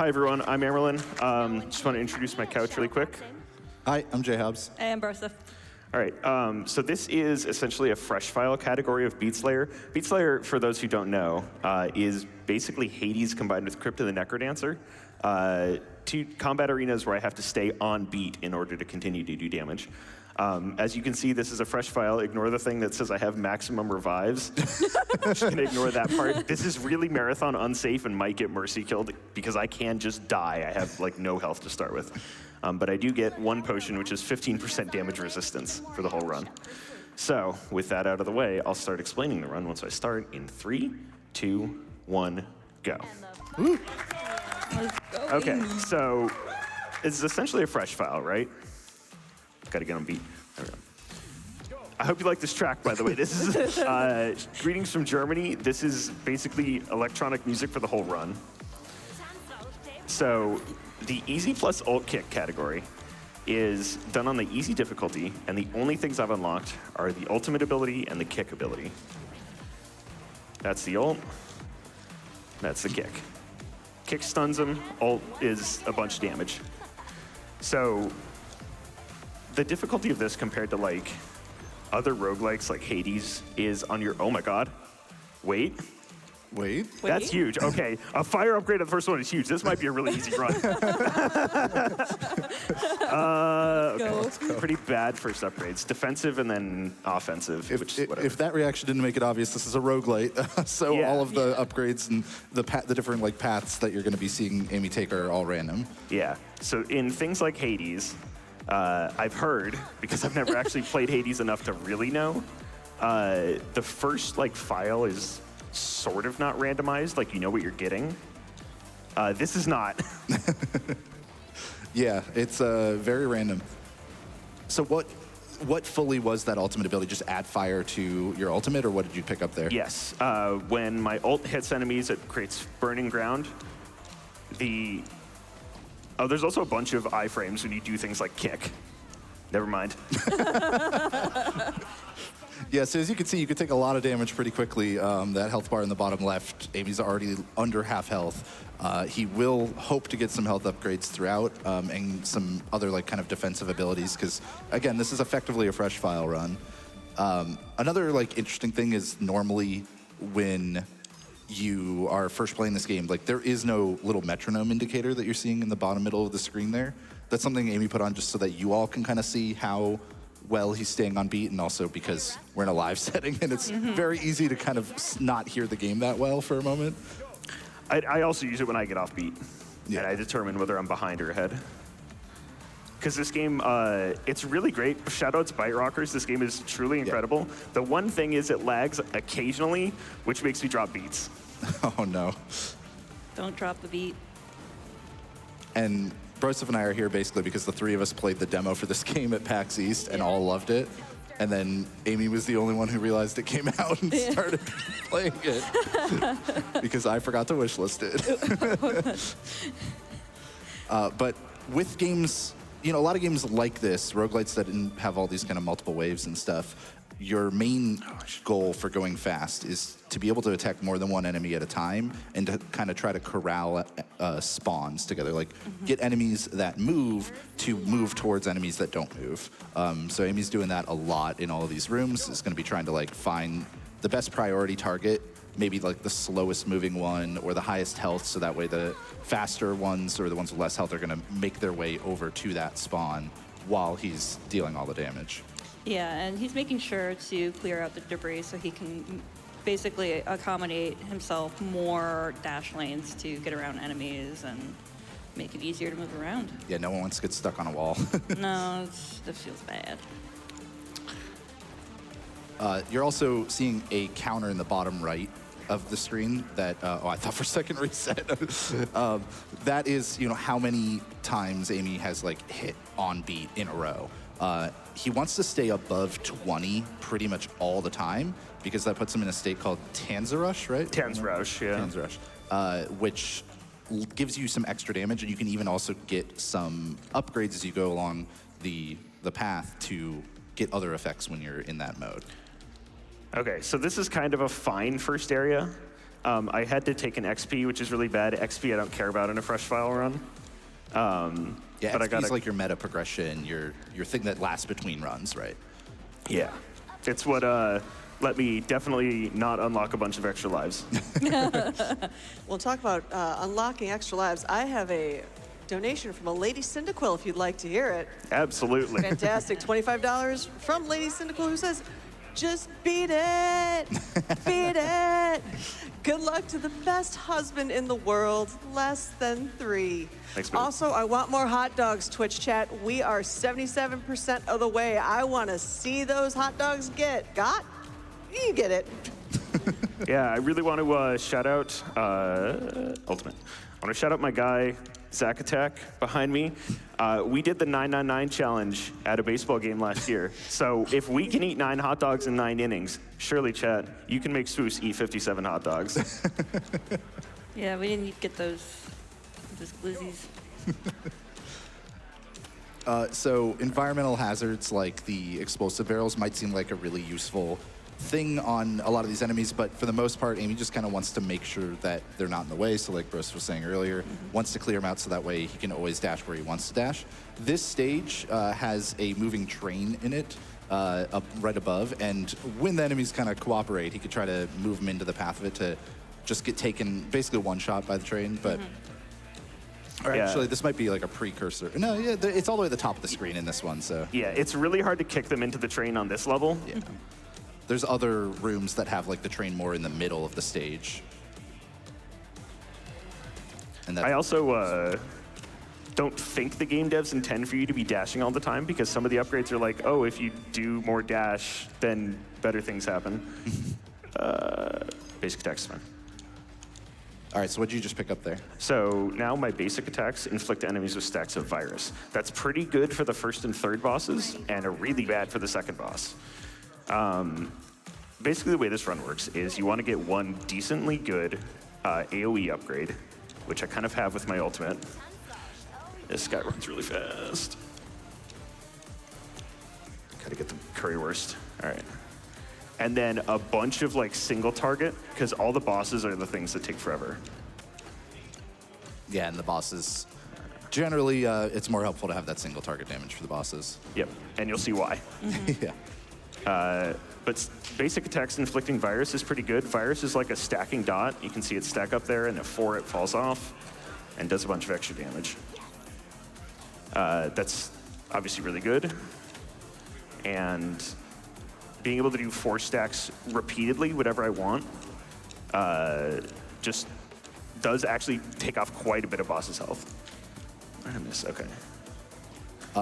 Hi, everyone. I'm Amyrlinn. Just want to introduce my couch really quick. Hi, I'm Jay Hobbs. And Bertha. All right, so this is essentially a fresh file category of Beat Slayer. Beat Slayer, for those who don't know, is basically Hades combined with Crypt of the Necrodancer. Two combat arenas where I have to stay on beat in order to continue to do damage. As you can see, this is a fresh file. Ignore the thing that says I have maximum revives. I'm just gonna ignore that part. This is really marathon unsafe and might get mercy killed because I can just die. I have like no health to start with. But I do get one potion, which is 15% damage resistance for the whole run. So with that out of the way, I'll start explaining the run once I start in 3, 2, 1, go. Let's go. Okay, so it's essentially a fresh file, right? Gotta get on beat. There we go. I hope you like this track, by the way. This is Greetings from Germany. This is basically electronic music for the whole run. So the easy plus ult kick category is done on the easy difficulty, and the only things I've unlocked are the ultimate ability and the kick ability. That's the ult, that's the kick. Kick stuns him, ult is a bunch of damage. So the difficulty of this compared to like other roguelikes like Hades is on your, oh my God, wait. That's huge. Okay, a fire upgrade on the first one is huge. This might be a really easy run. Okay. Pretty bad first upgrades. Defensive and then offensive. If that reaction didn't make it obvious, this is a roguelite. So Yeah. all of the upgrades and the different like paths that you're going to be seeing Amy take are all random. Yeah, so in things like Hades, I've heard, because I've never actually played Hades enough to really know, the first like file is sort of not randomized, like you know what you're getting. This is not. Yeah, it's very random. So what fully was that ultimate ability? Just add fire to your ultimate, or what did you pick up there? Yes, when my ult hits enemies, it creates burning ground. There's also a bunch of iframes when you do things like kick. Never mind. Yeah, so as you can see, you can take a lot of damage pretty quickly. That health bar in the bottom left, Amy's already under half health. He will hope to get some health upgrades throughout and some other like kind of defensive abilities because, again, this is effectively a fresh file run. Another like interesting thing is normally when you are first playing this game, like there is no little metronome indicator that you're seeing in the bottom middle of the screen there. That's something Amy put on just so that you all can kind of see how well he's staying on beat, and also because we're in a live setting and it's very easy to kind of not hear the game that well for a moment. I also use it when I get off beat, Yeah. and I determine whether I'm behind or ahead. Because this game, it's really great. Shout out to Bite Rockers. This game is truly incredible. Yeah. The one thing is it lags occasionally, which makes me drop beats. Oh no. Don't drop the beat. And Broseph and I are here basically because the three of us played the demo for this game at PAX East and all loved it. And then Amy was the only one who realized it came out and started playing it because I forgot to wishlist it. But with games, you know, a lot of games like this, roguelites that didn't have all these kind of multiple waves and stuff, your main goal for going fast is to be able to attack more than one enemy at a time and to kind of try to corral spawns together, like get enemies that move to move towards enemies that don't move. So Amy's doing that a lot in all of these rooms. It's going to be trying to like find the best priority target, maybe like the slowest moving one or the highest health, so that way the faster ones or the ones with less health are going to make their way over to that spawn while he's dealing all the damage. Yeah, and he's making sure to clear out the debris so he can basically accommodate himself more dash lanes to get around enemies and make it easier to move around. Yeah, no one wants to get stuck on a wall. No, that feels bad. You're also seeing a counter in the bottom right of the screen that, oh, I thought for a second reset. That is, you know, how many times Amy has like hit on beat in a row. He wants to stay above 20 pretty much all the time because that puts him in a state called Tanzrush, right? Tanzrush, yeah. Tanzrush, which gives you some extra damage, and you can even also get some upgrades as you go along the path to get other effects when you're in that mode. Okay, so this is kind of a fine first area. I had to take an XP, which is really bad. XP I don't care about in a fresh file run. Yeah, but I XP got is like your meta progression, your thing that lasts between runs, right? Yeah. It's what let me definitely not unlock a bunch of extra lives. We'll talk about unlocking extra lives. I have a donation from a Lady Cyndaquil if you'd like to hear it. Absolutely. Fantastic. $25 from Lady Cyndaquil who says, just beat it. Beat it. Good luck to the best husband in the world. Less than 3. Thanks, man. Also, I want more hot dogs, Twitch chat. We are 77% of the way. I want to see those hot dogs got. You get it. Yeah, I really want to shout out Ultimate. I want to shout out my guy, Zach Attack, behind me. We did the 999 challenge at a baseball game last year. So if we can eat 9 hot dogs in 9 innings, surely, chat, you can make Swoos eat 57 hot dogs. Yeah, we didn't get those glizzies. So environmental hazards like the explosive barrels might seem like a really useful thing on a lot of these enemies, but for the most part, Amy just kind of wants to make sure that they're not in the way. So like Bruce was saying earlier, wants to clear them out so that way he can always dash where he wants to dash. This stage has a moving train in it up right above, and when the enemies kind of cooperate, he could try to move them into the path of it to just get taken basically one shot by the train, but or Yeah. actually, this might be like a precursor. No, yeah, it's all the way at the top of the screen in this one, so. Yeah, it's really hard to kick them into the train on this level. Yeah. There's other rooms that have like the train more in the middle of the stage. And I also don't think the game devs intend for you to be dashing all the time, because some of the upgrades are like, oh, if you do more dash, then better things happen. Basic attack's fine. All right, so what did you just pick up there? So now my basic attacks inflict enemies with stacks of virus. That's pretty good for the first and third bosses, and really bad for the second boss. Basically, the way this run works is you want to get one decently good AoE upgrade, which I kind of have with my ultimate. This guy runs really fast. Gotta get the currywurst. All right. And then a bunch of like single target, because all the bosses are the things that take forever. Yeah, and the bosses, generally, it's more helpful to have that single target damage for the bosses. Yep, and you'll see why. Yeah. But basic attacks inflicting virus is pretty good. Virus is like a stacking dot. You can see it stack up there, and at 4 it falls off and does a bunch of extra damage. That's obviously really good. And being able to do 4 stacks repeatedly, whatever I want, just does actually take off quite a bit of boss's health. I miss, okay.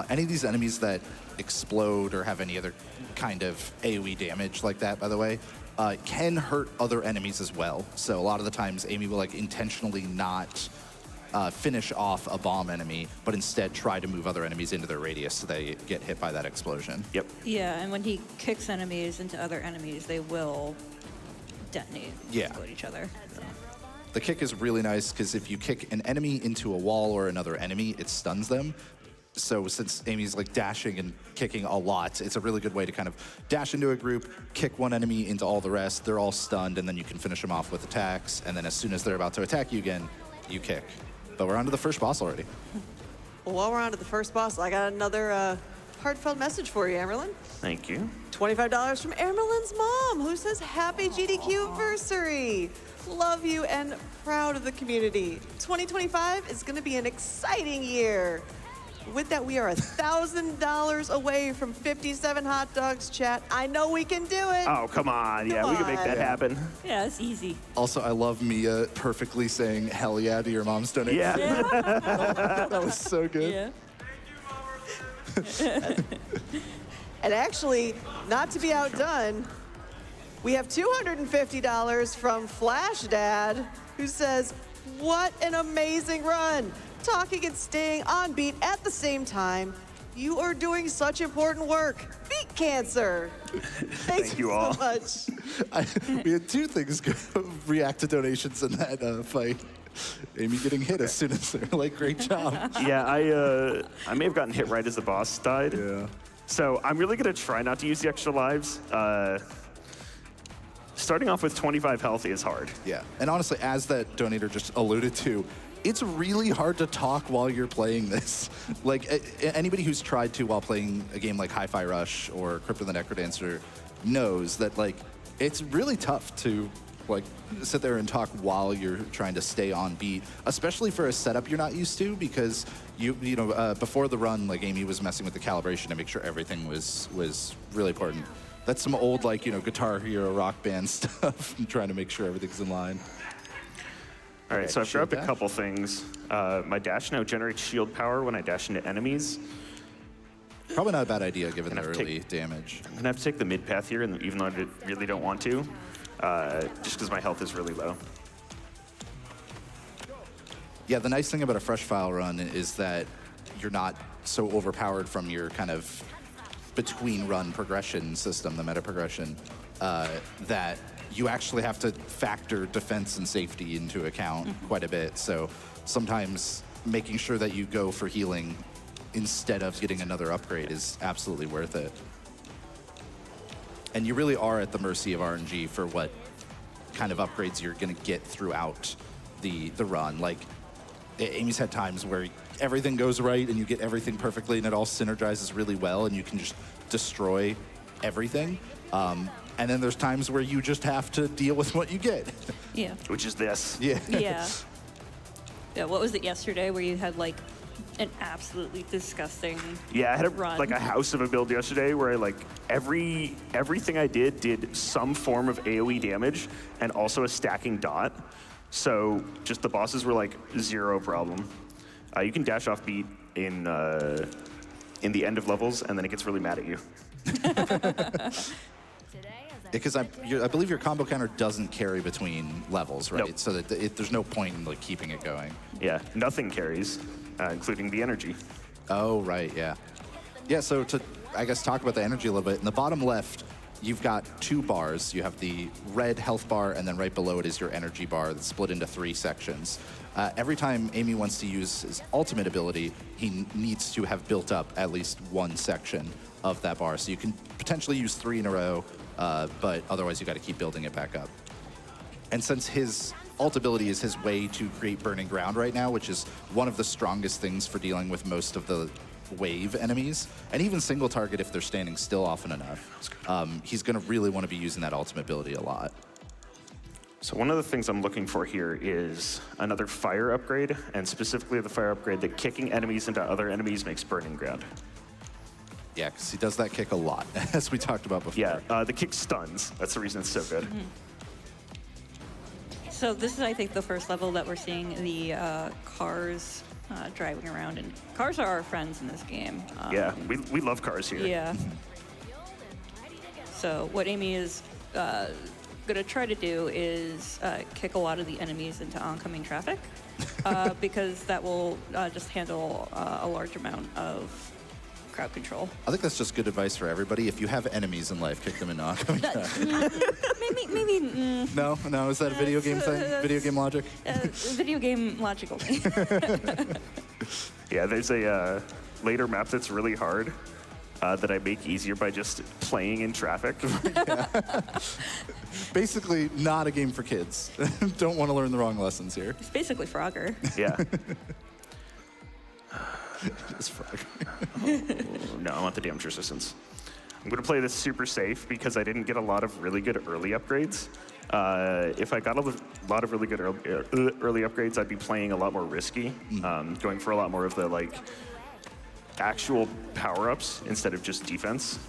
Any of these enemies that explode or have any other kind of AoE damage like that, by the way, can hurt other enemies as well. So a lot of the times, Amy will like intentionally not finish off a bomb enemy, but instead try to move other enemies into their radius so they get hit by that explosion. Yep. Yeah, and when he kicks enemies into other enemies, they will detonate and Yeah. explode each other. The kick is really nice because if you kick an enemy into a wall or another enemy, it stuns them. So since Amy's like dashing and kicking a lot, it's a really good way to kind of dash into a group, kick one enemy into all the rest, they're all stunned, and then you can finish them off with attacks, and then as soon as they're about to attack you again, you kick. But we're on to the first boss already. Well, while we're on to the first boss, I got another heartfelt message for you, Amyrlinn. Thank you. $25 from Amyrlinn's mom, who says, happy GDQ anniversary. Love you and proud of the community. 2025 is gonna be an exciting year. With that, we are $1,000 away from 57 hot dogs, chat. I know we can do it. Oh, come on. Yeah, we can make that happen. Yeah, it's easy. Also, I love Mia perfectly saying hell yeah to your mom's donation. Yeah. That was so good. Yeah. And actually, not to be outdone, we have $250 from Flash Dad, who says, what an amazing run. Talking and staying on beat at the same time. You are doing such important work. Beat cancer. Thank you all. so much. We had 2 things react to donations in that fight. Amy getting hit as soon as they're like, great job. Yeah, I may have gotten hit right as the boss died. Yeah. So I'm really gonna try not to use the extra lives. starting off with 25 health is hard. Yeah, and honestly, as that donator just alluded to, it's really hard to talk while you're playing this. Like, anybody who's tried to while playing a game like Hi-Fi Rush or Crypt of the Necrodancer knows that, like, it's really tough to, like, sit there and talk while you're trying to stay on beat, especially for a setup you're not used to, because before the run, like, Amy was messing with the calibration to make sure everything was really important. That's some old, like, Guitar Hero Rock Band stuff, trying to make sure everything's in line. All right, so I've grabbed a couple things. My dash now generates shield power when I dash into enemies. Probably not a bad idea given the early damage. I'm gonna have to take the mid path here, and even though I really don't want to, just because my health is really low. Yeah, the nice thing about a fresh file run is that you're not so overpowered from your kind of between run progression system, the meta progression, that you actually have to factor defense and safety into account quite a bit. So sometimes making sure that you go for healing instead of getting another upgrade is absolutely worth it. And you really are at the mercy of RNG for what kind of upgrades you're going to get throughout the run. Like, Amy's had times where everything goes right and you get everything perfectly and it all synergizes really well and you can just destroy everything. And then there's times where you just have to deal with what you get. Yeah. Which is this. Yeah. Yeah, what was it yesterday where you had, like, an absolutely disgusting Yeah, I had run? like a house of a build yesterday where I, like, everything I did some form of AoE damage and also a stacking dot. So just the bosses were like zero problem. You can dash off beat in the end of levels, and then it gets really mad at you. Because I believe your combo counter doesn't carry between levels, right? Nope. So that there's no point in, like, keeping it going. Yeah, nothing carries, including the energy. Oh, right, yeah. Yeah, so to, I guess, talk about the energy a little bit. In the bottom left, you've got 2 bars. You have the red health bar, and then right below it is your energy bar that's split into 3 sections. Every time Amy wants to use his ultimate ability, he needs to have built up at least 1 section of that bar. So you can potentially use 3 in a row, but otherwise you got to keep building it back up. And since his ult ability is his way to create burning ground right now, which is one of the strongest things for dealing with most of the wave enemies, and even single target if they're standing still often enough, he's going to really want to be using that ultimate ability a lot. So one of the things I'm looking for here is another fire upgrade, and specifically the fire upgrade that kicking enemies into other enemies makes burning ground. Yeah, because he does that kick a lot, as we talked about before. Yeah, the kick stuns. That's the reason it's so good. So this is, I think, the first level that we're seeing the cars driving around, and cars are our friends in this game. Yeah, we love cars here. Yeah. So what Amy is gonna try to do is kick a lot of the enemies into oncoming traffic, because that will just handle a large amount of crowd control. I think that's just good advice for everybody. If you have enemies in life, kick them in oncoming traffic. Maybe. No, is that a video game thing? Video game logic? Video game logic only. Yeah, there's a later map that's really hard that I make easier by just playing in traffic. Basically, not a game for kids. Don't want to learn the wrong lessons here. It's basically Frogger. Yeah. It's Frog. No, I want the damage resistance. I'm going to play this super safe because I didn't get a lot of really good early upgrades. If I got a lot of really good early upgrades, I'd be playing a lot more risky, going for a lot more of the, like, actual power-ups instead of just defense.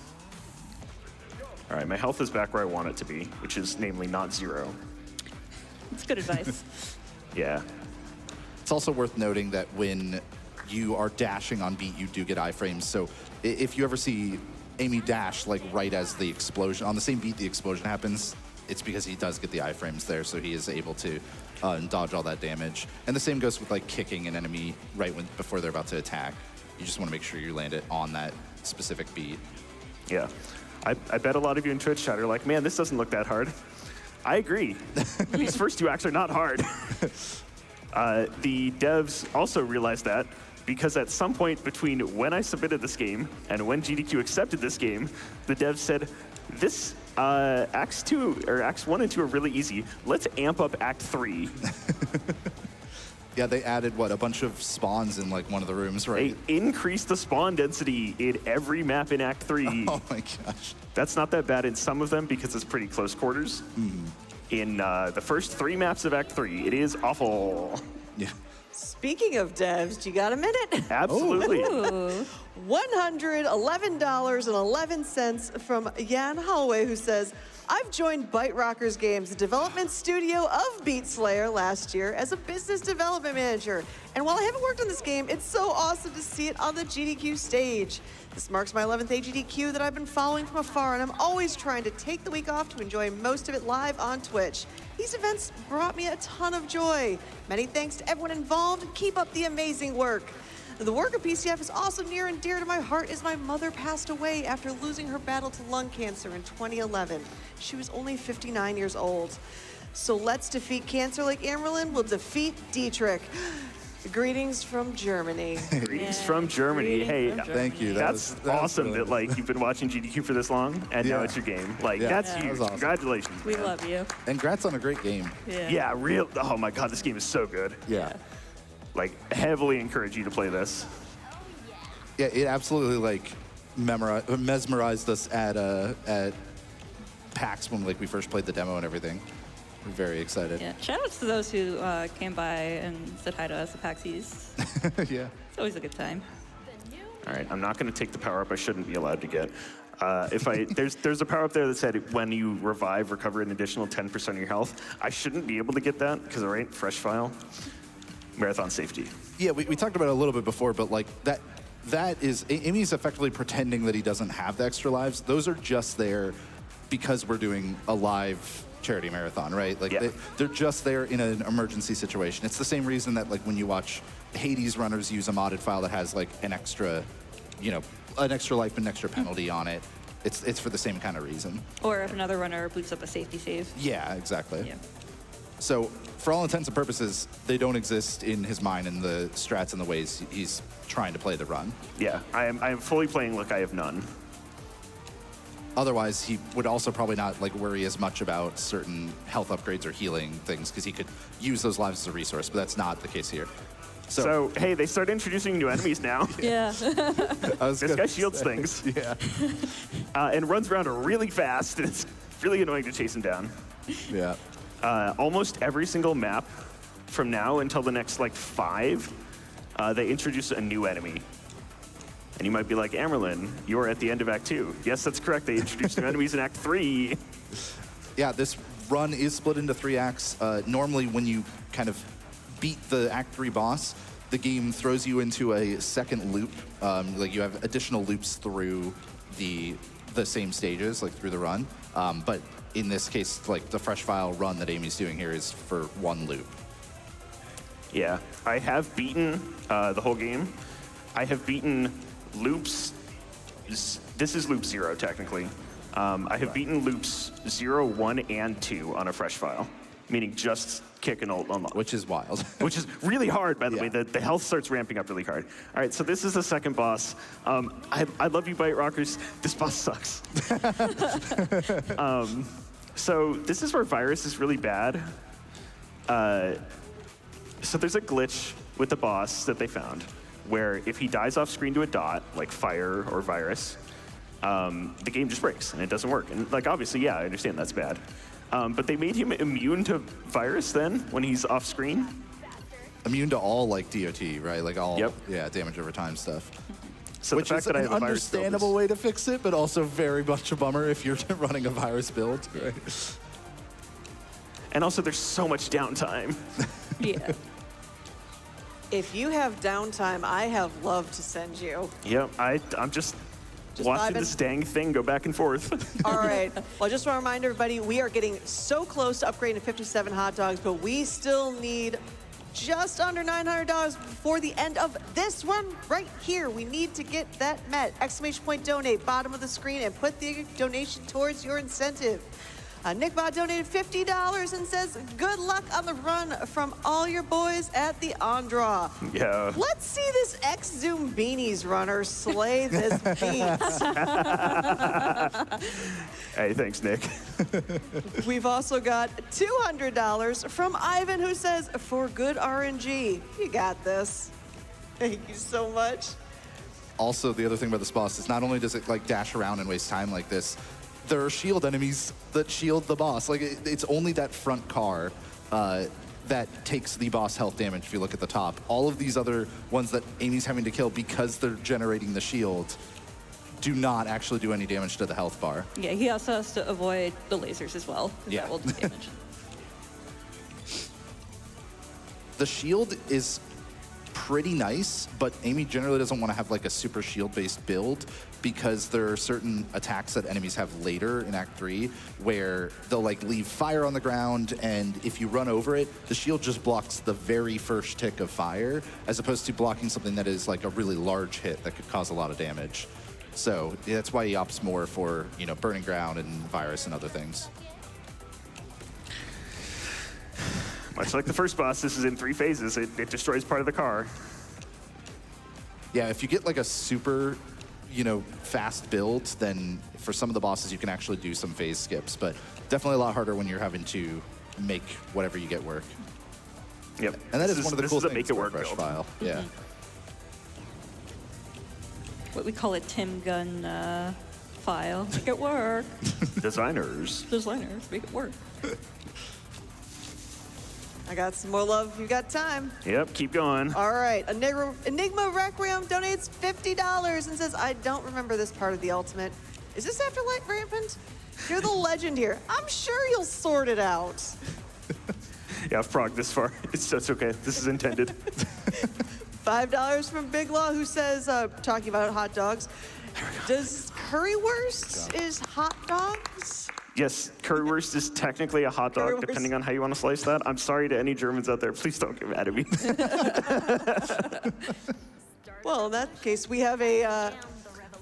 All right, my health is back where I want it to be, which is namely not 0. It's good advice. Yeah. It's also worth noting that when you are dashing on beat, you do get iframes. So if you ever see Amy dash, like, right as the explosion, on the same beat the explosion happens, it's because he does get the iframes there, so he is able to dodge all that damage. And the same goes with, like, kicking an enemy right before they're about to attack. You just want to make sure you land it on that specific beat. Yeah. I bet a lot of you in Twitch chat are like, man, this doesn't look that hard. I agree. These first 2 acts are not hard. The devs also realized that because at some point between when I submitted this game and when GDQ accepted this game, the devs said, this Acts 2 or Acts 1 and 2 are really easy. Let's amp up Act 3. Yeah, they added, what, a bunch of spawns in, like, one of the rooms, right? They increased the spawn density in every map in Act 3. Oh, my gosh. That's not that bad in some of them because it's pretty close quarters. In the first 3 maps of Act 3, it is awful. Yeah. Speaking of devs, do you got a minute? Absolutely. Ooh. $111.11 from Jan Holloway, who says, I've joined Byte Rockers Games, the development studio of Beat Slayer, last year as a business development manager. And while I haven't worked on this game, it's so awesome to see it on the GDQ stage. This marks my 11th AGDQ that I've been following from afar, and I'm always trying to take the week off to enjoy most of it live on Twitch. These events brought me a ton of joy. Many thanks to everyone involved. Keep up the amazing work. The work of PCF is also near and dear to my heart as my mother passed away after losing her battle to lung cancer in 2011. She was only 59 years old. So let's defeat cancer like Amyrlinn will defeat Dietrich. Greetings from Germany. Greetings from Germany. Hey, Thank you. that's awesome that like you've been watching GDQ for this long and now it's your game. Like that's that huge. was awesome. Congratulations. We man. love you. And congrats on a great game. Yeah, real. Oh my God, this game is so good. Yeah. Like heavily encourage you to play this. Yeah, it absolutely, like, mesmerized us at PAX when, like, we first played the demo and everything. We're very excited. Yeah. Shout outs to those who came by and said hi to us at PAX East. Yeah. It's always a good time. All right, I'm not going to take the power up I shouldn't be allowed to get. There's a power up there that said when you revive, recover an additional 10% of your health. I shouldn't be able to get that because all right, fresh file, marathon safety. Yeah, we talked about it a little bit before, but, like, that is, Amy's effectively pretending that he doesn't have the extra lives. Those are just there because we're doing a live charity marathon, right? Like, Yeah. they're just there in an emergency situation. It's the same reason that, like, when you watch Hades runners use a modded file that has, like, an extra life and an extra penalty on it. It's for the same kind of reason. Or if another runner boots up a safety save. Yeah, exactly. Yeah. So, for all intents and purposes, they don't exist in his mind in the strats and the ways he's trying to play the run. Yeah, I am fully playing like I have none. Otherwise, he would also probably not, like, worry as much about certain health upgrades or healing things because he could use those lives as a resource, but that's not the case here. So hey, they started introducing new enemies now. Yeah. This guy shields things. Yeah. And runs around really fast, and it's really annoying to chase him down. Yeah. Almost every single map from now until the next, like, 5, they introduce a new enemy. And you might be like, Amyrlinn, you're at the end of Act 2. Yes, that's correct. They introduced new enemies in Act 3. Yeah, this run is split into 3 acts. Normally, when you kind of beat the Act 3 boss, the game throws you into a second loop. Like, you have additional loops through the same stages, like, through the run. But in this case, like, the fresh file run that Amy's doing here is for 1 loop. Yeah, I have beaten the whole game. I have beaten loops. This is loop 0, technically. I have beaten loops 0, 1, and 2 on a fresh file, meaning just kick and ult unlock. Which is wild. Which is really hard, by the Yeah. way. The health starts ramping up really hard. All right, so this is the second boss. I love you, Byte Rockers. This boss sucks. So this is where virus is really bad. So there's a glitch with the boss that they found, where if he dies off screen to a dot, like fire or virus, the game just breaks and it doesn't work. And, like, obviously, yeah, I understand that's bad. But they made him immune to virus then when he's off screen. Immune to all, like, DOT, right? Like, all, Yep. yeah, damage over time stuff. So Which the fact is that I an have a virus build understandable is- way to fix it, but also very much a bummer if you're running a virus build, right? And also, there's so much downtime. Yeah. If you have downtime, I have love to send you. Yep, I'm just Just watching vibing. this dang thing go back and forth. All right. Well, I just want to remind everybody, we are getting so close to upgrading to 57 hot dogs, but we still need just under $900 before the end of this one right here. We need to get that met. ! Donate, bottom of the screen, and put the donation towards your incentive. Nickbot donated $50 and says, good luck on the run from all your boys at the on-draw. Yeah. Let's see this X-Zoom Beanies runner slay this beast. Hey, thanks, Nick. We've also got $200 from Ivan, who says, for good RNG. You got this. Thank you so much. Also, the other thing about this boss is not only does it like dash around and waste time like this, there are shield enemies that shield the boss. Like it's only that front car that takes the boss health damage if you look at the top. All of these other ones that Amy's having to kill because they're generating the shield do not actually do any damage to the health bar. Yeah, he also has to avoid the lasers as well, 'cause Yeah. that will do damage. The shield is pretty nice, but Amy generally doesn't want to have like a super shield-based build because there are certain attacks that enemies have later in Act 3 where they'll like leave fire on the ground, and if you run over it, the shield just blocks the very first tick of fire, as opposed to blocking something that is like a really large hit that could cause a lot of damage. So yeah, that's why he opts more for, you know, burning ground and virus and other things. Much like the first boss, this is in 3 phases. It destroys part of the car. Yeah, if you get like a super, you know, fast build, then for some of the bosses you can actually do some phase skips, but definitely a lot harder when you're having to make whatever you get work. Yep. And that is one of the cool this things is a make it about work Fresh build. File. Yeah. What we call a Tim Gunn file. Make it work. Designers. Designers, make it work. I got some more love. You got time. Yep, keep going. All right. Enigma Requiem donates $50 and says, I don't remember this part of the ultimate. Is this after Light Rampant? You're the legend here. I'm sure you'll sort it out. Yeah, I've progged this far. It's okay. This is intended. $5 from Big Law, who says, talking about hot dogs, does currywurst is hot dogs? Yes, currywurst is technically a hot dog, Currywurst. depending on how you want to slice that. I'm sorry to any Germans out there. Please don't get mad at me. Well, in that case, we have a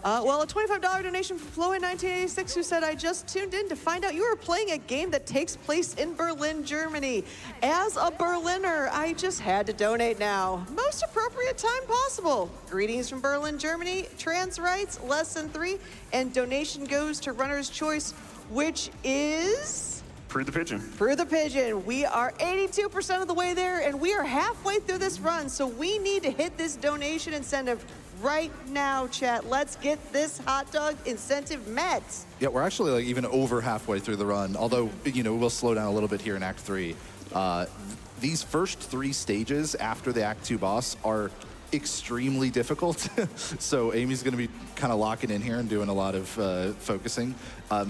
$25 donation from Flo1986, who said, I just tuned in to find out you were playing a game that takes place in Berlin, Germany. As a Berliner, I just had to donate now. Most appropriate time possible. Greetings from Berlin, Germany. Trans rights, lesson 3, and donation goes to Runner's Choice, which is... Prue the Pigeon. Prue the Pigeon. We are 82% of the way there, and we are halfway through this run, so we need to hit this donation incentive right now, chat. Let's get this hot dog incentive met. Yeah, we're actually like even over halfway through the run, although, you know, we'll slow down a little bit here in Act 3. These first 3 stages after the Act 2 boss are extremely difficult. So Amy's going to be kind of locking in here and doing a lot of focusing.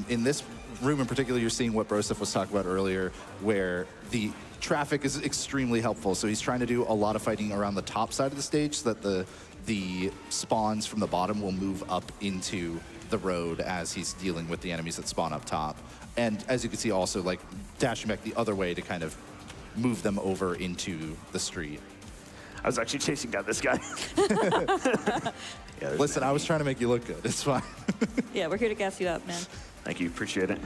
In this room in particular, you're seeing what Broseph was talking about earlier, where the traffic is extremely helpful. So he's trying to do a lot of fighting around the top side of the stage so that the spawns from the bottom will move up into the road as he's dealing with the enemies that spawn up top. And as you can see also, like, dashing back the other way to kind of move them over into the street. I was actually chasing down this guy. Yeah, Listen, I was trying to make you look good. It's fine. Yeah, we're here to gas you up, man. Thank you, appreciate it.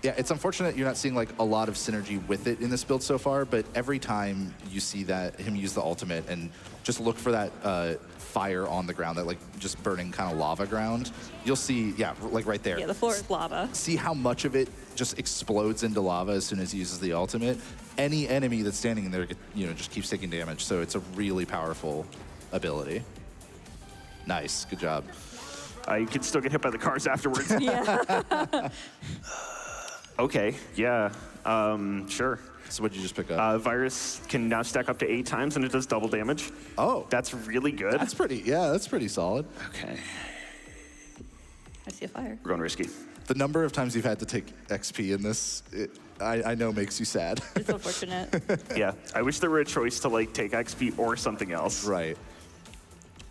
Yeah, it's unfortunate you're not seeing like a lot of synergy with it in this build so far, but every time you see that him use the ultimate and just look for that fire on the ground, that like just burning kind of lava ground, you'll see, yeah, like right there. Yeah, the floor is lava. See how much of it just explodes into lava as soon as he uses the ultimate. Any enemy that's standing in there, you know, just keeps taking damage. So it's a really powerful ability. Nice, good job. You can still get hit by the cars afterwards. Yeah. Okay, yeah, sure. So what'd you just pick up? Virus can now stack up to 8 times and it does double damage. Oh. That's really good. That's pretty, yeah, that's pretty solid. Okay, I see a fire. we're going risky. The number of times you've had to take XP in this, I know makes you sad. It's unfortunate. Yeah, I wish there were a choice to like take XP or something else. Right.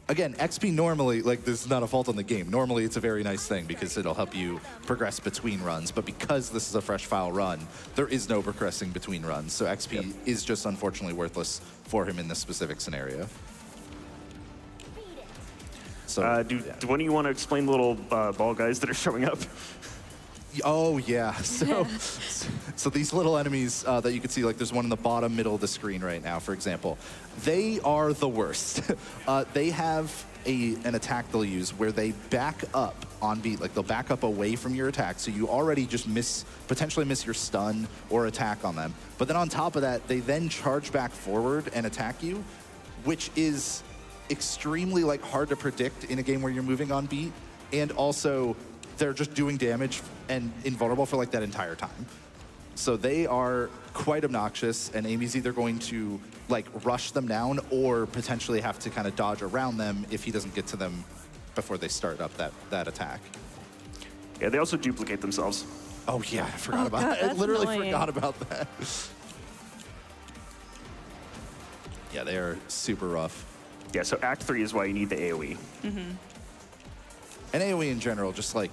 Again, XP normally, like, this is not a fault on the game. Normally, it's a very nice thing because it'll help you progress between runs. But because this is a fresh file run, there is no progressing between runs. So XP is just unfortunately worthless for him in this specific scenario. So, Do one of you want to explain the little ball guys that are showing up? Oh, yeah. So these little enemies that you can see, like there's one in the bottom middle of the screen right now, for example. They are the worst. They have an attack they'll use where they back up on beat, like they'll back up away from your attack, so you already just potentially miss your stun or attack on them. But then on top of that, they then charge back forward and attack you, which is extremely like hard to predict in a game where you're moving on beat, and also they're just doing damage and invulnerable for like that entire time. So they are quite obnoxious, and Amy's either going to like rush them down or potentially have to kind of dodge around them if he doesn't get to them before they start up that attack. Yeah, they also duplicate themselves. Oh yeah, I forgot about God, that. I that's literally annoying. forgot about that. Yeah, they are super rough. Yeah, so Act 3 is why you need the AoE. And AoE in general, just like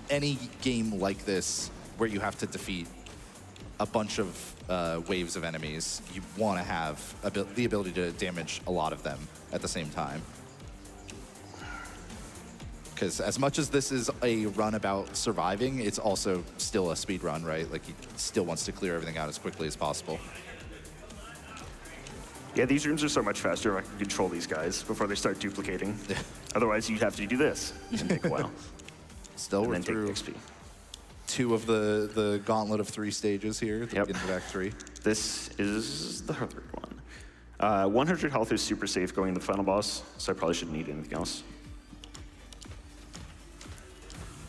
any game like this where you have to defeat a bunch of waves of enemies, you want to have the ability to damage a lot of them at the same time. Because as much as this is a run about surviving, it's also still a speed run, right? Like he still wants to clear everything out as quickly as possible. Yeah, these rooms are so much faster if I can control these guys before they start duplicating. Otherwise, you'd have to do this and take a while. Still, And we're then through take XP. 2 of the gauntlet of 3 stages here at the Yep. beginning of Act 3. This is the third one. 100 health is super safe going to the final boss, so I probably shouldn't need anything else.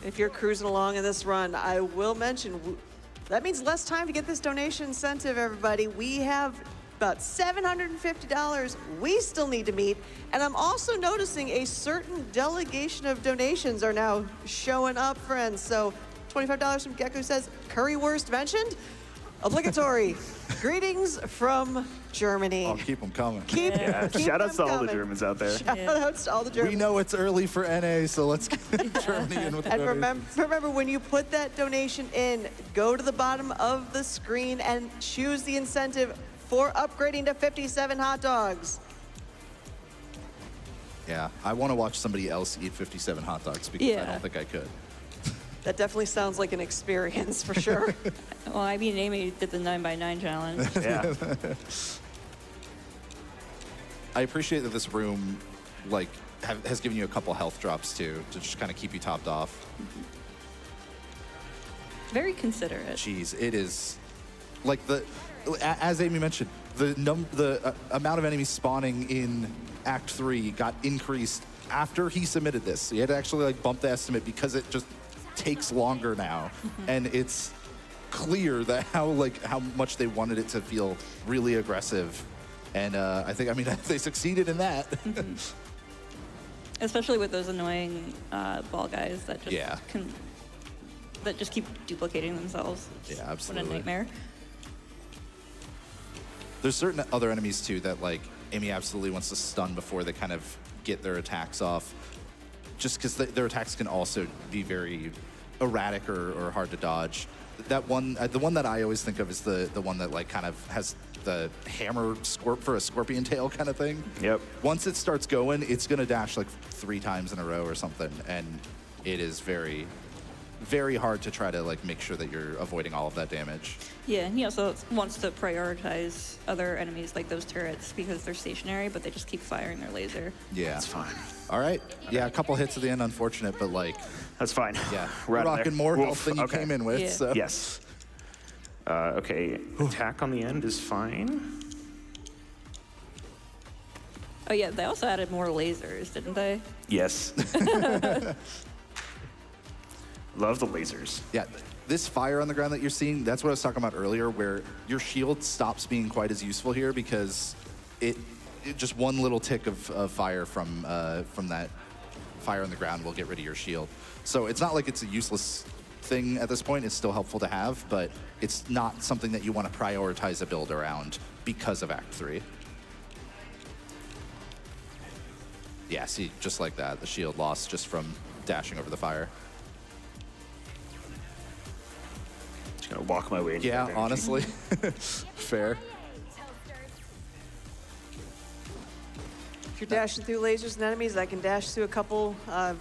If you're cruising along in this run, I will mention that means less time to get this donation incentive, everybody. We have about $750 we still need to meet. And I'm also noticing a certain delegation of donations are now showing up, friends. So $25 from Gecko says, currywurst mentioned? Obligatory. Greetings from Germany. I'll keep them coming. Keep Shout outs to them all the coming. Germans out there. Shout outs to all the Germans. We know it's early for NA, so let's get Germany in with the And donation. remember, when you put that donation in, go to the bottom of the screen and choose the incentive for upgrading to 57 hot dogs. Yeah, I want to watch somebody else eat 57 hot dogs because I Yeah. don't think I could. That definitely sounds like an experience for sure. Well, I mean, Amy did the 9x9 challenge. Yeah. I appreciate that this room, like, has given you a couple health drops too, to just kind of keep you topped off. Very considerate. Jeez, it is like as Amy mentioned, the amount of enemies spawning in Act 3 got increased after he submitted this. He had to actually like bump the estimate because it just takes longer now, and it's clear that how much they wanted it to feel really aggressive, and I mean they succeeded in that. Especially with those annoying ball guys that just Yeah. that just keep duplicating themselves. Yeah, What absolutely. a nightmare. There's certain other enemies too that like Amy absolutely wants to stun before they kind of get their attacks off, just because their attacks can also be very erratic or hard to dodge. That one, the one that I always think of is the one that like kind of has the hammer for a scorpion tail kind of thing. Yep. Once it starts going, it's gonna dash like 3 times in a row or something, and it is very, very hard to try to like make sure that you're avoiding all of that damage. Yeah, and he also wants to prioritize other enemies like those turrets because they're stationary, but they just keep firing their laser. Yeah, That's fine. All right. Yeah, a couple hits at the end, unfortunate, but like, That's fine. yeah, We're you're out of there. rocking more Woof. health than you Okay. came in with. Yeah. So. Yes. Okay, attack on the end is fine. Oh yeah, they also added more lasers, didn't they? Yes. Love the lasers. Yeah, this fire on the ground that you're seeing, that's what I was talking about earlier, where your shield stops being quite as useful here because it just one little tick of fire from that fire on the ground will get rid of your shield. So it's not like it's a useless thing at this point. It's still helpful to have, but it's not something that you want to prioritize a build around because of Act 3. Yeah, see, just like that, the shield lost just from dashing over the fire. Just gonna walk my way into Yeah, that energy. honestly, fair. If you're dashing through lasers and enemies, I can dash through a couple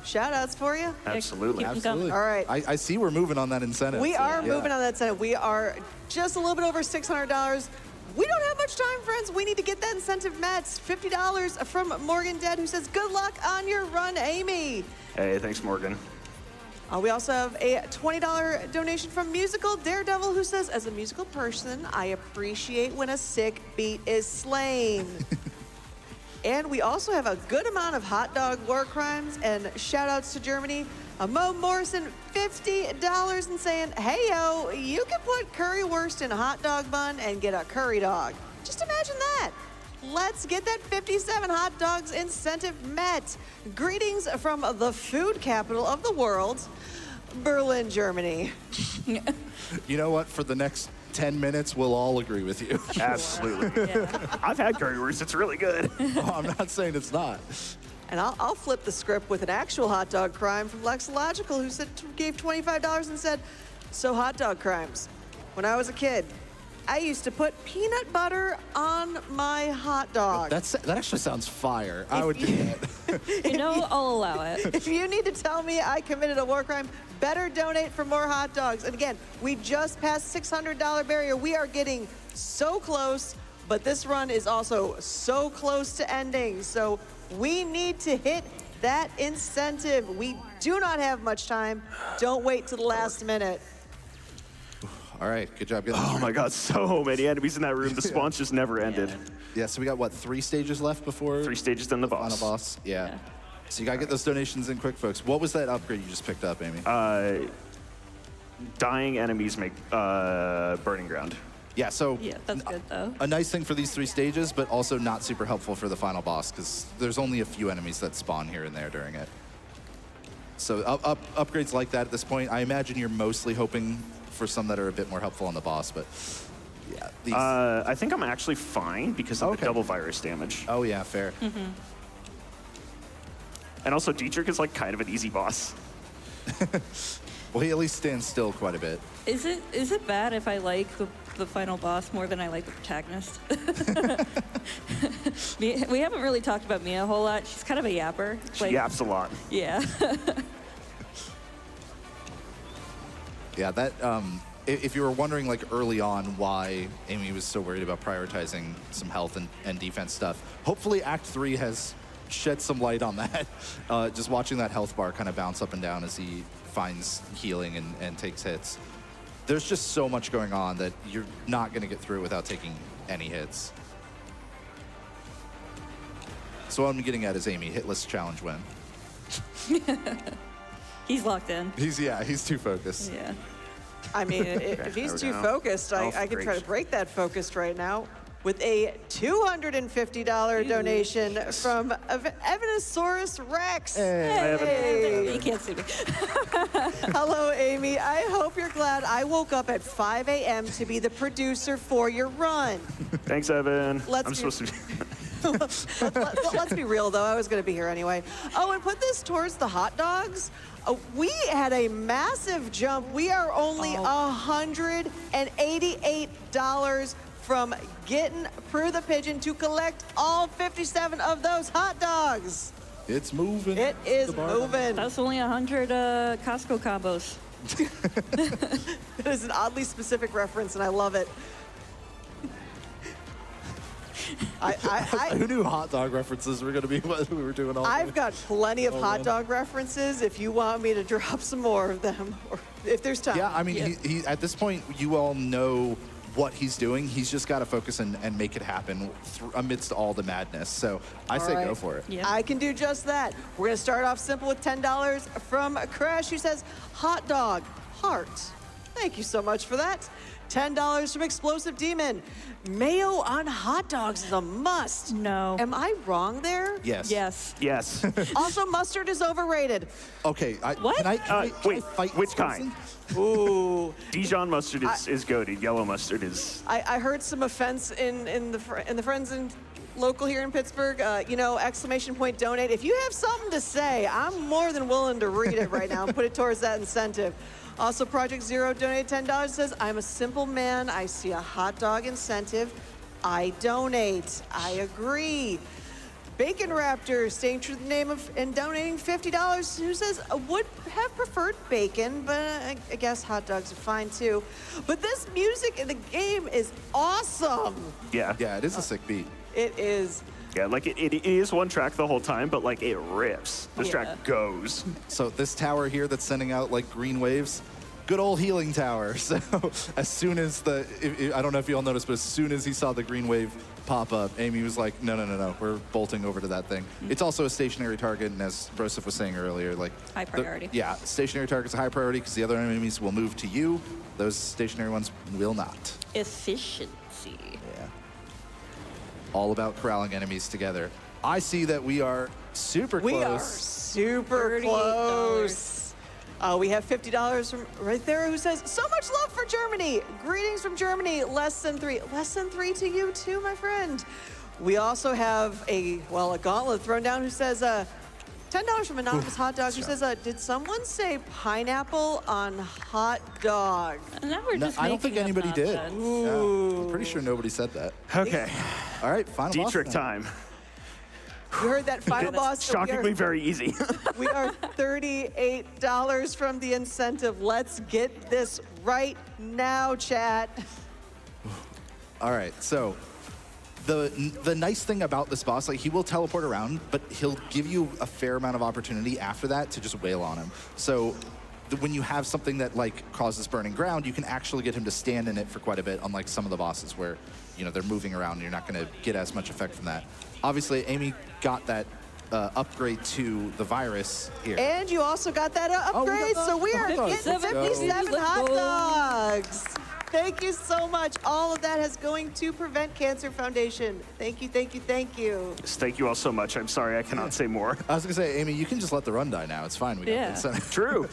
shout-outs for you. Absolutely. keep 'em Absolutely. All right. I see we're moving on that incentive. We are Yeah. moving on that incentive. We are just a little bit over $600. We don't have much time, friends. We need to get that incentive met. $50 from Morgan Dead, who says, good luck on your run, Amy. Hey, thanks, Morgan. We also have a $20 donation from Musical Daredevil, who says, as a musical person, I appreciate when a sick beat is slain. And we also have a good amount of hot dog war crimes and shout outs to Germany. Mo Morrison, $50 and saying, hey yo, you can put currywurst in a hot dog bun and get a curry dog. Just imagine that. Let's get that 57 hot dogs incentive met. Greetings from the food capital of the world, Berlin, Germany. You know what? For the next 10 minutes, we'll all agree with you. Absolutely. I've had currywurst. It's really good. Oh, I'm not saying it's not. And I'll flip the script with an actual hot dog crime from Lexological, who gave $25 and said, so hot dog crimes. When I was a kid, I used to put peanut butter on my hot dog. That actually sounds fire. I would do that. You know, I'll allow it. If you need to tell me I committed a war crime, better donate for more hot dogs. And again, we just passed $600 barrier. We are getting so close, but this run is also so close to ending. So we need to hit that incentive. We do not have much time. Don't wait till the last minute. All right, good job getting Oh my God, so many enemies in that room. The spawns just never ended. Yeah, so we got, what, 3 stages left before 3 stages, then the final boss. boss? Yeah. So you got to get those donations in quick, folks. What was that upgrade you just picked up, Amy? Dying enemies make burning ground. Yeah, so Yeah, that's good though. a nice thing for these 3 stages, but also not super helpful for the final boss, because there's only a few enemies that spawn here and there during it. So upgrades like that at this point, I imagine you're mostly hoping for some that are a bit more helpful on the boss, but yeah. These, I think I'm actually fine because of the Okay. double virus damage. oh yeah, fair. And also, Dietrich is like kind of an easy boss. Well, he at least stands still quite a bit. Is it bad if I like the final boss more than I like the protagonist? We haven't really talked about Mia a whole lot. She's kind of a yapper. She yaps a lot. Yeah. Yeah, that, if you were wondering like early on why Amy was so worried about prioritizing some health and defense stuff, hopefully Act 3 has shed some light on that. Just watching that health bar kind of bounce up and down as he finds healing and takes hits. There's just so much going on that you're not going to get through without taking any hits. So what I'm getting at is Amy, hitless challenge win. He's locked in. He's too focused. Yeah. I mean, if he's there we too go. focused, Oh, I can try great. to break that focus right now with a $250 donation from Evanosaurus Rex. Hey. You can't see me. Hello, Amy. I hope you're glad I woke up at 5 a.m. to be the producer for your run. Thanks, Evan. Let's I'm do- supposed to be. Let's be real, though. I was going to be here anyway. Oh, and put this towards the hot dogs. We had a massive jump. We are only $188 from getting Prue the Pigeon to collect all 57 of those hot dogs. It's moving. It is The bar. moving. That's only 100 Costco combos. That is an oddly specific reference, and I love it. Who knew hot dog references were going to be what we were doing all I've day? got plenty of hot dog references if you want me to drop some more of them, or if there's time. Yeah, I mean, he at this point, you all know what he's doing. He's just got to focus and make it happen amidst all the madness. So I say right. go for it. Yeah. I can do just that. We're going to start off simple with $10 from Crash, who says, hot dog, heart. Thank you so much for that. $10 from Explosive Demon. Mayo on hot dogs is a must. No. Am I wrong there? Yes. Yes. Yes. Also, mustard is overrated. Okay. What? Can I Wait, fight which this kind? person? Ooh. Dijon mustard is goated. Yellow mustard is. I heard some offense in the friends and local here in Pittsburgh. Exclamation point donate. If you have something to say, I'm more than willing to read it right now and put it towards that incentive. Also, Project Zero donated $10, says, I'm a simple man. I see a hot dog incentive. I donate. I agree. Bacon Raptor staying true to the name of and donating $50, who says, would have preferred bacon, but I guess hot dogs are fine too. But this music in the game is awesome. Yeah. Yeah, it is a sick beat. It is. Yeah, like it is one track the whole time, but like it rips. This Yeah. track goes. So this tower here that's sending out like green waves, good old healing tower. So as soon as I don't know if you all noticed, but as soon as he saw the green wave pop up, Amy was like, no, we're bolting over to that thing. It's also a stationary target, and as Broseph was saying earlier, like High priority. Yeah, stationary target's a high priority because the other enemies will move to you. Those stationary ones will not. Efficiency. Yeah. All about corralling enemies together. I see that we are super close. We are super $38. close. We have $50 from right there who says, so much love for Germany. Greetings from Germany, less than 3. Less than 3 to you too, my friend. We also have a gauntlet thrown down who says, $10 from Anonymous Hot Dog who says, did someone say pineapple on hot dog? Now we're No, just I don't think making up anybody did. nonsense. Yeah, I'm pretty sure nobody said that. Okay. All right, final boss Dietrich then. time. You heard that final boss. so Shockingly very easy. We are $38 from the incentive. Let's get this right now, chat. All right, so the nice thing about this boss, like he will teleport around, but he'll give you a fair amount of opportunity after that to just wail on him. So when you have something that like causes burning ground, you can actually get him to stand in it for quite a bit, unlike some of the bosses where, you know, they're moving around and you're not gonna get as much effect from that. Obviously, Amy got that upgrade to the virus here. And you also got that upgrade, so we are getting 57 hot dogs. Thank you so much. All of that is going to Prevent Cancer Foundation. Thank you, thank you, thank you. Thank you all so much. I'm sorry I cannot say more. I was gonna say, Amy, you can just let the run die now. It's fine. We got Yeah. the incentive. True.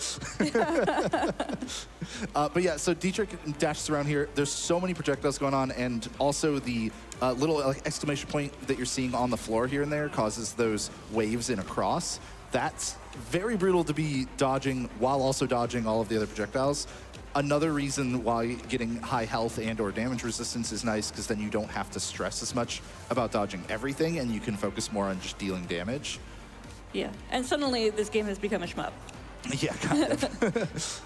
But yeah, so Dietrich dashes around here. There's so many projectiles going on, and also the little exclamation point that you're seeing on the floor here and there causes those waves in a cross. That's very brutal to be dodging while also dodging all of the other projectiles. Another reason why getting high health and or damage resistance is nice, because then you don't have to stress as much about dodging everything, and you can focus more on just dealing damage. Yeah, and suddenly this game has become a shmup. Yeah, kind of.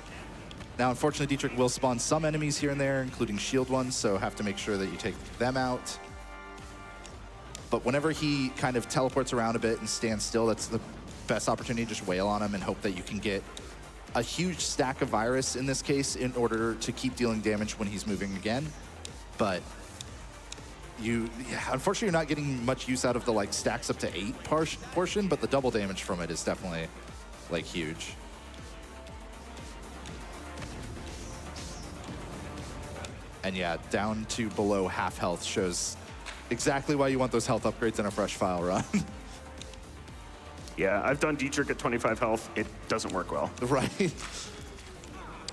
Now, unfortunately, Dietrich will spawn some enemies here and there, including shield ones, so have to make sure that you take them out. But whenever he kind of teleports around a bit and stands still, that's the best opportunity to just wail on him and hope that you can get a huge stack of virus in this case in order to keep dealing damage when he's moving again. But unfortunately, you're not getting much use out of the like stacks up to 8 portion, but the double damage from it is definitely like huge. And yeah, down to below half health shows exactly why you want those health upgrades in a fresh file run. Yeah, I've done Dietrich at 25 health. It doesn't work well. Right?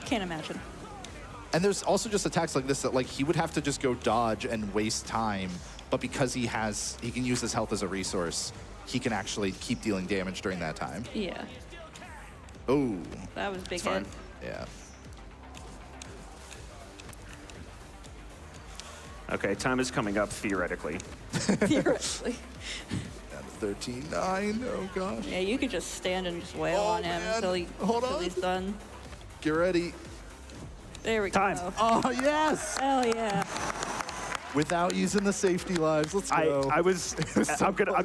Can't imagine. And there's also just attacks like this that like he would have to just go dodge and waste time, but because he can use his health as a resource, he can actually keep dealing damage during that time. Yeah, Oh, that was a big It's fine. hit. yeah. Okay, time is coming up, theoretically. Theoretically. Down to 13-9, oh gosh. Yeah, you could just stand and just wail Oh, on him man. until Hold on. he's done. Get ready. There we Time. go. Oh, yes! Hell yeah. Without using the safety lives, let's go. I'm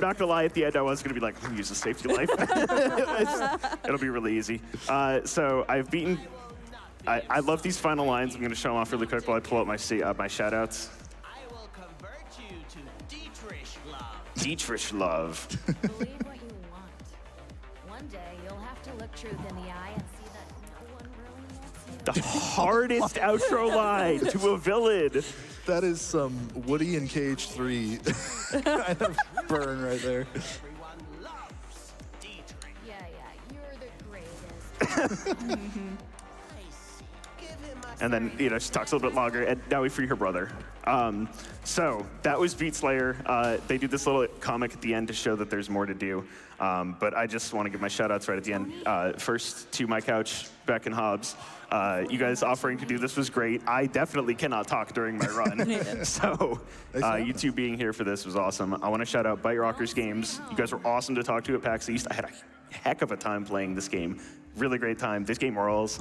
not gonna lie, at the end I was gonna be like, I'm gonna use the safety life. It'll be really easy. So I've beaten, I love these final lines. I'm gonna show them off really quick while I pull up my shout outs. I will convert you to Dietrich love. Dietrich love. Believe what you want. One day you'll have to look truth in the eye and see that no one really wants you. The hardest outro line to a villain. That is some Woody and Cage 3 kind of burn right there. Everyone loves Dietrich. Yeah, you're the greatest. I see. Give him a And then, she talks a little bit longer, and now we free her brother. So that was Beat Slayer. They do this little comic at the end to show that there's more to do. But I just want to give my shout-outs right at the end. First to My Couch, Beck and Hobbs. You guys offering to do this was great. I definitely cannot talk during my run. So you two being here for this was awesome. I want to shout out Bite Rockers Games. You guys were awesome to talk to at PAX East. I had a heck of a time playing this game. Really great time. This game rules.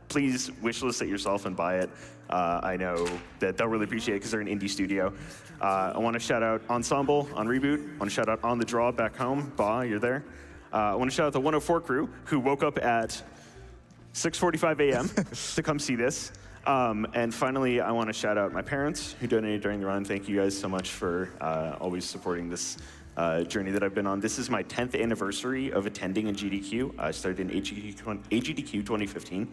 Please wishlist it yourself and buy it. I know that they'll really appreciate it because they're an indie studio. I want to shout out Ensemble on Reboot. I want to shout out On the Draw back home. Ba, you're there. I want to shout out the 104 crew who woke up at 6:45 a.m. to come see this. And finally, I want to shout out my parents who donated during the run. Thank you guys so much for always supporting this journey that I've been on. This is my 10th anniversary of attending a GDQ. I started in AGDQ 2015.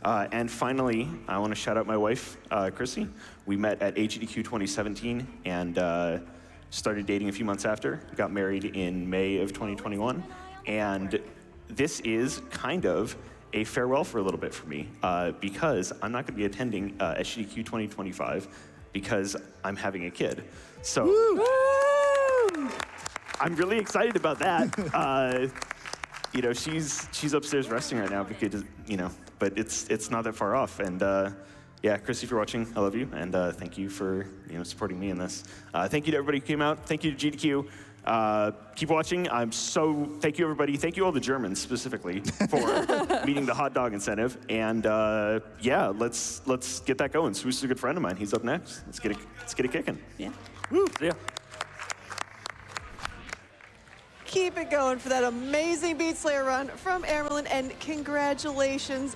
And finally, I want to shout out my wife, Chrissy. We met at AGDQ 2017 and started dating a few months after. Got married in May of 2021. And this is kind of a farewell for a little bit for me because I'm not going to be attending AGDQ 2025 because I'm having a kid. So I'm really excited about that. She's upstairs resting right now because, but it's not that far off. And yeah, Chris, if you're watching, I love you. And thank you for, supporting me in this. Thank you to everybody who came out. Thank you to GDQ. Keep watching. Thank you, everybody. Thank you all the Germans specifically for meeting the hot dog incentive. And yeah, let's get that going. Swoosh is a good friend of mine. He's up next. Let's get it kicking. Yeah. Woo. Yeah. Keep it going for that amazing Beat Slayer run from Amyrlinn, and congratulations